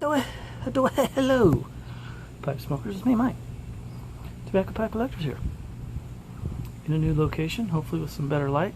Hello, pipe smokers. It's me, Mike. Tobacco Pipe Collectors here. In a new location, hopefully with some better light.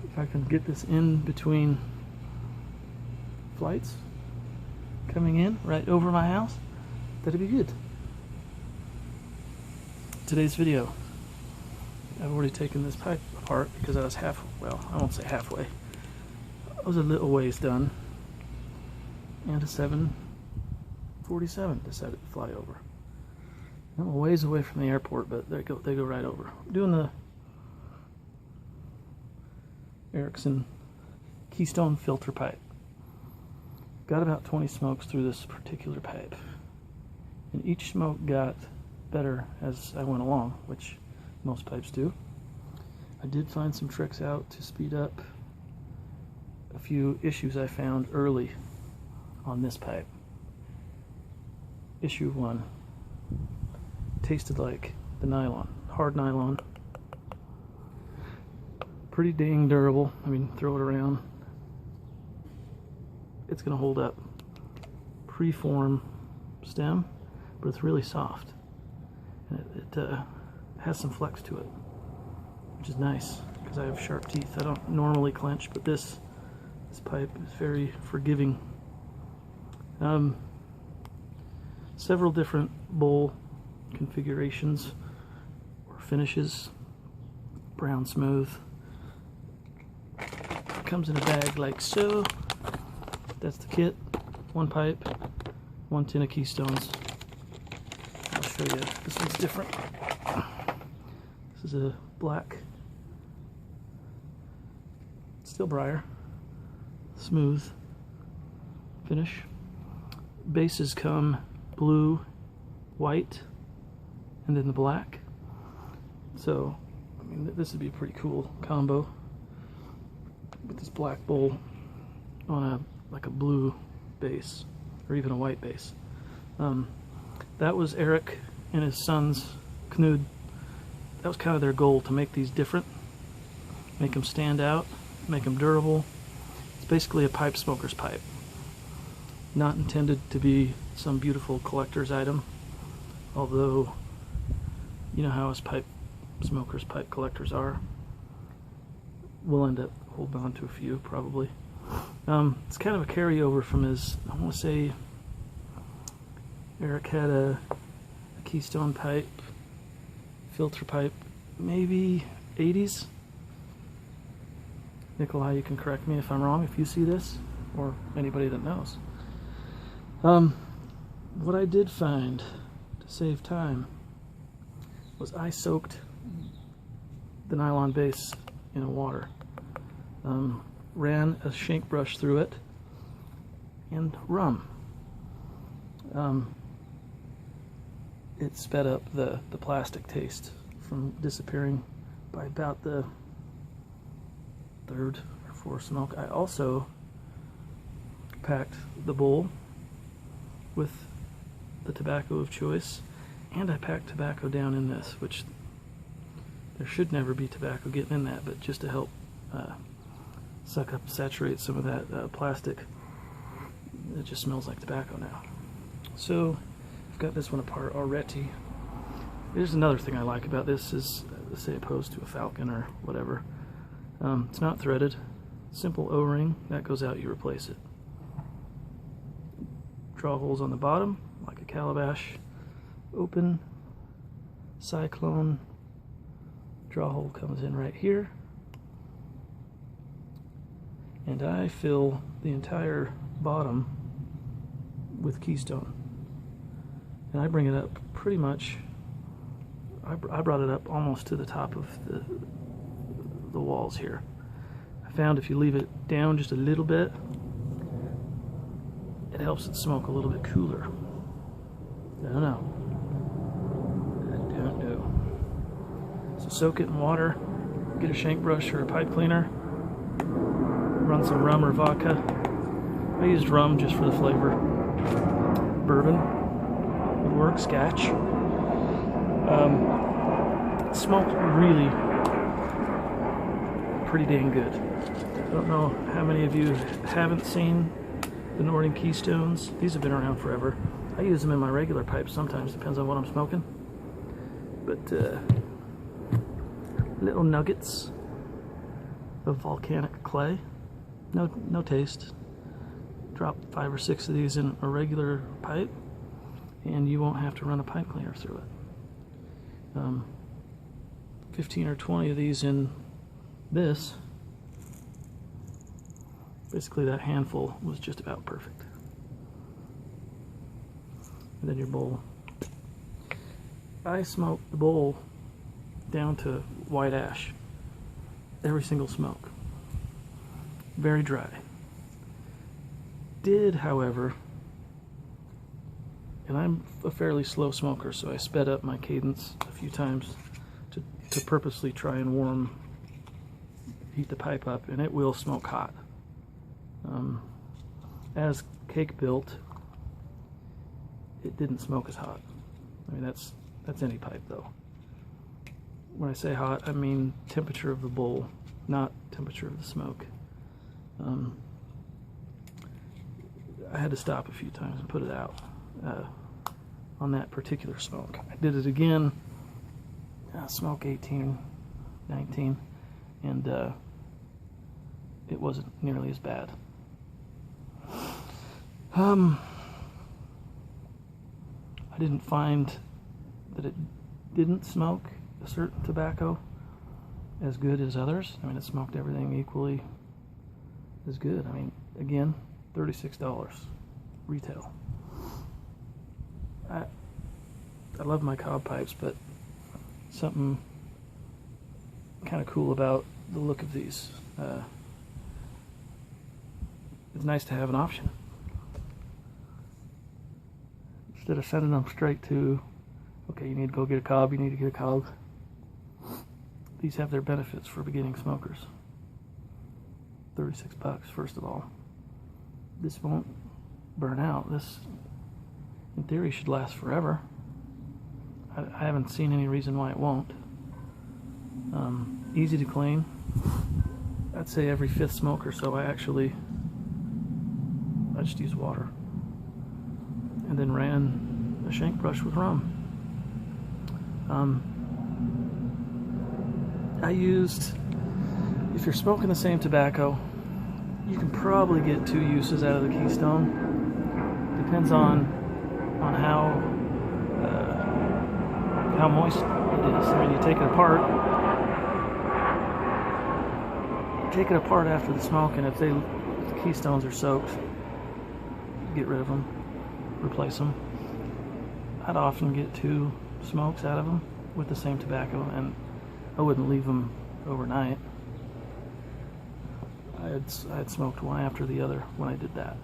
If I can get this in between flights coming in right over my house, that'd be good. Today's video, I've already taken this pipe apart because I was well, I won't say halfway. I was a little ways done, and a 747 decided to fly over. I'm a ways away from the airport, but they go right over. I'm doing the Eriksen keystone filter pipe. Got about 20 smokes through this particular pipe, and each smoke got better as I went along, which most pipes do. I did find some tricks out to speed up a few issues I found early on this pipe. Issue 1 tasted like the nylon, hard nylon. Pretty dang durable. I mean, throw it around, it's gonna hold up. Preform stem, but it's really soft, and it has some flex to it, which is nice because I have sharp teeth. I don't normally clench, but this pipe is very forgiving. Several different bowl configurations or finishes. Brown smooth. Comes in a bag like so. That's the kit. One pipe, 1 tin of keystones. I'll show you. This one's different. This is a black steel briar, smooth finish. Bases come blue, white, and then the black. So, I mean, this would be a pretty cool combo with this black bowl on like a blue base, or even a white base. That was Eric and his sons, Knud. That was kind of their goal, to make these different, make them stand out, make them durable. It's basically a pipe smoker's pipe. Not intended to be some beautiful collector's item, although you know how us pipe smokers, pipe collectors are. We'll end up holding on to a few, probably. It's kind of a carryover from his, I want to say, Eric had a keystone pipe, filter pipe, maybe 80s. Nikolai, you can correct me if I'm wrong if you see this, or anybody that knows. What I did find to save time was I soaked the nylon base in water, ran a shank brush through it, and rum. It sped up the plastic taste from disappearing by about the third or fourth smoke. I also packed the bowl with the tobacco of choice, and I packed tobacco down in this, which there should never be tobacco getting in that, but just to help suck up, saturate some of that plastic. It just smells like tobacco now. So I've got this one apart already. Here's another thing I like about this is, say, opposed to a Falcon or whatever, it's not threaded. Simple O-ring, that goes out, you replace it. Draw holes on the bottom like a calabash. Open, cyclone, draw hole comes in right here, and I fill the entire bottom with keystone, and I bring it up pretty much, I brought it up almost to the top of the walls here. I found if you leave it down just a little bit, it helps it smoke a little bit cooler. I don't know. So soak it in water, get a shank brush or a pipe cleaner, run some rum or vodka. I used rum just for the flavor. Bourbon would work, scotch. It smoked really pretty dang good. I don't know how many of you haven't seen The Nørding Keystones. These have been around forever. I use them in my regular pipes sometimes, depends on what I'm smoking. But little nuggets of volcanic clay. No taste. Drop 5 or 6 of these in a regular pipe and you won't have to run a pipe cleaner through it. 15 or 20 of these in this. Basically that handful was just about perfect. And then your bowl. I smoke the bowl down to white ash. Every single smoke. Very dry. Did, however, and I'm a fairly slow smoker, so I sped up my cadence a few times to purposely try and heat the pipe up, and it will smoke hot. As cake built, it didn't smoke as hot. I mean, that's any pipe though. When I say hot, I mean temperature of the bowl, not temperature of the smoke. I had to stop a few times and put it out on that particular smoke. I did it again, smoke 18, 19, and it wasn't nearly as bad. I didn't find that it didn't smoke a certain tobacco as good as others. I mean, it smoked everything equally as good. I mean, again, $36 retail. I love my cob pipes, but something kind of cool about the look of these. It's nice to have an option. Instead of sending them straight to, okay, you need to go get a cob, you need to get a cob. These have their benefits for beginning smokers. $36, first of all. This won't burn out. This, in theory, should last forever. I haven't seen any reason why it won't. Easy to clean. I'd say every 5th smoke or so I just use water. And then ran a shank brush with rum. I used, if you're smoking the same tobacco, you can probably get 2 uses out of the Keystone. Depends on how moist it is. I mean, you take it apart after the smoke, and if the Keystones are soaked, get rid of them, replace them. I'd often get 2 smokes out of them with the same tobacco, and I wouldn't leave them overnight. I had smoked one after the other when I did that.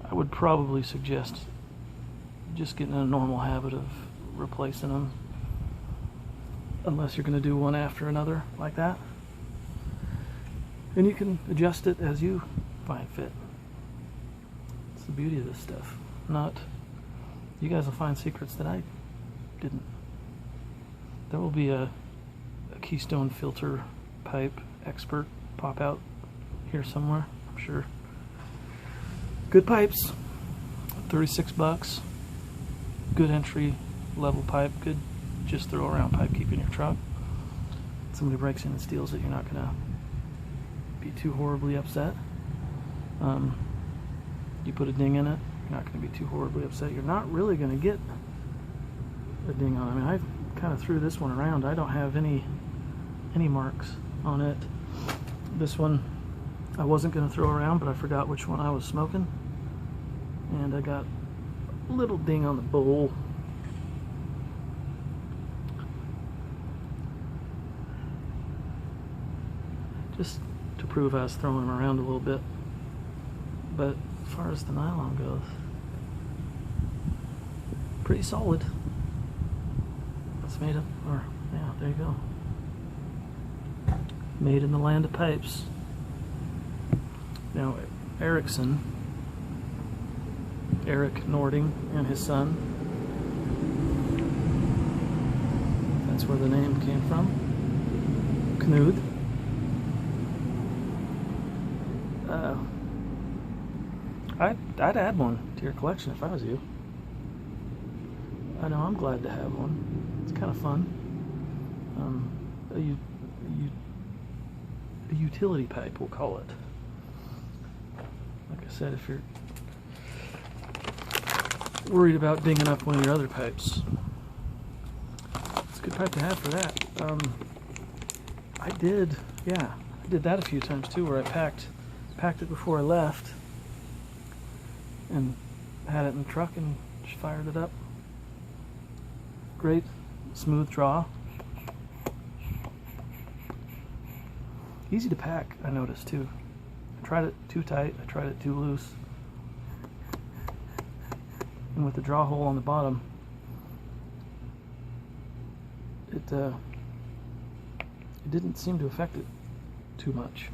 I would probably suggest just getting in a normal habit of replacing them, unless you're going to do one after another like that. And you can adjust it as you find fit. It's the beauty of this stuff. You guys will find secrets that I didn't. There will be a Keystone filter pipe expert pop out here somewhere, I'm sure. Good pipes, $36. Good entry level pipe, good just throw around pipe, keep in your truck. Somebody breaks in and steals it, you're not gonna be too horribly upset. You put a ding in it, you're not gonna be too horribly upset. You're not really gonna get a ding on it. I mean, I kind of threw this one around. I don't have any marks on it. This one I wasn't going to throw around, but I forgot which one I was smoking, and I got a little ding on the bowl. Just to prove I was throwing them around a little bit. But as far as the nylon goes, pretty solid. That's made up, or yeah, there you go. Made in the land of pipes. Now, Eriksen, Eric Nørding and his son, that's where the name came from, Knud. I'd add one to your collection if I was you. I know I'm glad to have one. It's kind of fun. A utility pipe, we'll call it. Like I said, if you're worried about dinging up one of your other pipes, it's a good pipe to have for that. I did that a few times too, where I packed it before I left and had it in the truck and just fired it up. Great smooth draw. Easy to pack, I noticed too. I tried it too tight, I tried it too loose. And with the draw hole on the bottom, it didn't seem to affect it too much.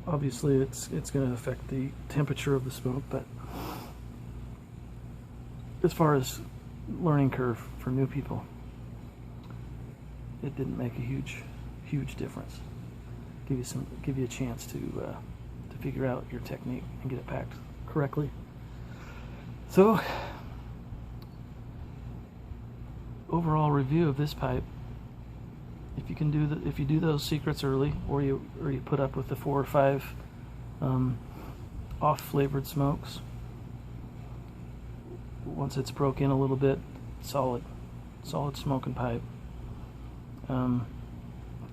Obviously it's going to affect the temperature of the smoke, but as far as learning curve for new people, it didn't make a huge difference. Give you a chance to figure out your technique and get it packed correctly. So, overall review of this pipe. If you do those secrets early, or you put up with the 4 or 5 off flavored smokes, once it's broke in a little bit, solid smoking pipe.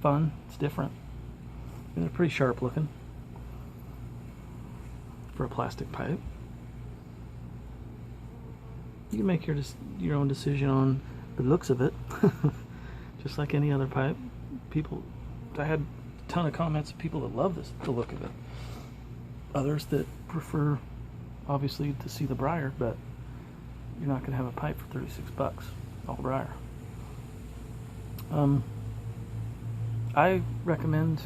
Fun, it's different. And they're pretty sharp looking for a plastic pipe. You can make your own decision on the looks of it. Just like any other pipe. I had a ton of comments of people that love the look of it. Others that prefer, obviously, to see the briar, but you're not going to have a pipe for $36, all briar. I recommend,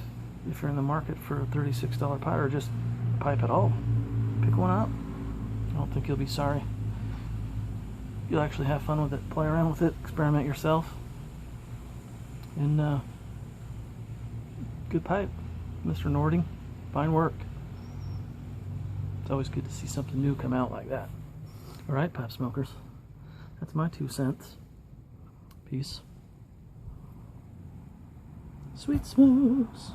if you're in the market for a $36 pipe, or just a pipe at all, pick one up. I don't think you'll be sorry. You'll actually have fun with it, play around with it, experiment yourself. And good pipe, Mr. Nørding. Fine work. It's always good to see something new come out like that. Alright, pipe smokers. That's my 2 cents. Peace. Sweet smokes.